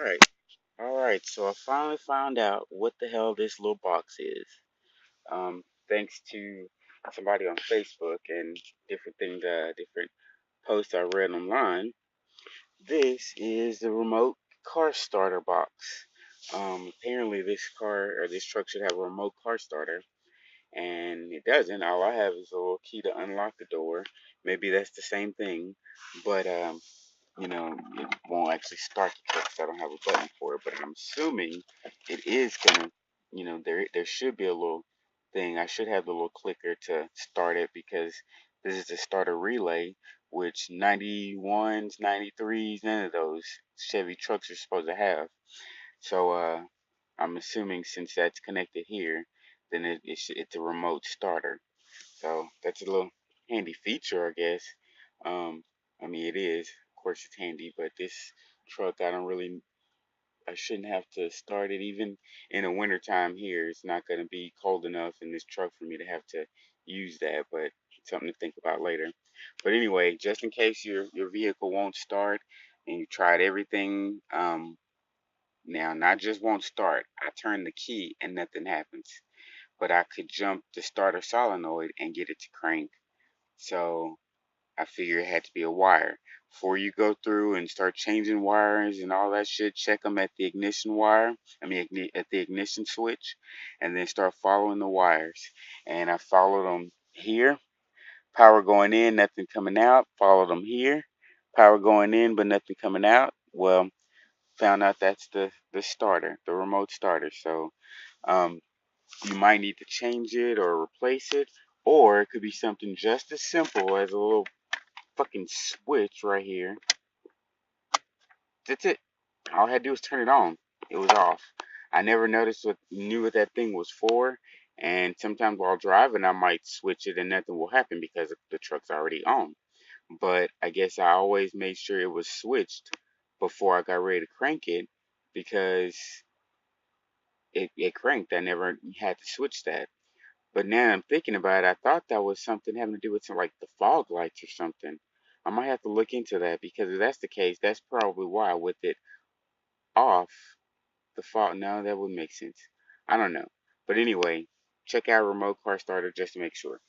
Alright, alright, so I finally found out what the hell this little box is. Thanks to somebody on Facebook and different things, different posts I read online. This is the remote car starter box. Apparently this car or this truck should have a remote car starter, and it doesn't. All I have is a little key to unlock the door. Maybe that's the same thing, but it won't actually start the truck because I don't have a button for it. But I'm assuming it is gonna, there should be a little thing. I should have the little clicker to start it because this is the starter relay, which 91s, 93s, none of those Chevy trucks are supposed to have. So I'm assuming since that's connected here, then it's a remote starter. So that's a little handy feature, I guess. Um, I mean, it is. Of course, it's handy, but this truck, I shouldn't have to start it even in the wintertime here. It's not going to be cold enough in this truck for me to have to use that, but something to think about later. But anyway, just in case your vehicle won't start and you tried everything, now not just won't start. I turn the key and nothing happens, but I could jump the starter solenoid and get it to crank. So I figure it had to be a wire. Before you go through and start changing wires and all that shit, check them at the ignition wire. At the ignition switch, and then start following the wires. And I followed them here. Power going in, nothing coming out. Followed them here. Power going in, but nothing coming out. Well, found out that's the starter, the remote starter. So um, you might need to change it or replace it, or it could be something just as simple as a little fucking switch right here. That's it. All I had to do was turn it on. It was off. I never knew what that thing was for. And sometimes while driving, I might switch it and nothing will happen because the truck's already on. But I guess I always made sure it was switched before I got ready to crank it because it cranked. I never had to switch that. But now I'm thinking about it, I thought that was something having to do with some like the fog lights or something. I might have to look into that because if that's the case, that's probably why with it off the fog. No, that wouldn't make sense. I don't know. But anyway, check out remote car starter just to make sure.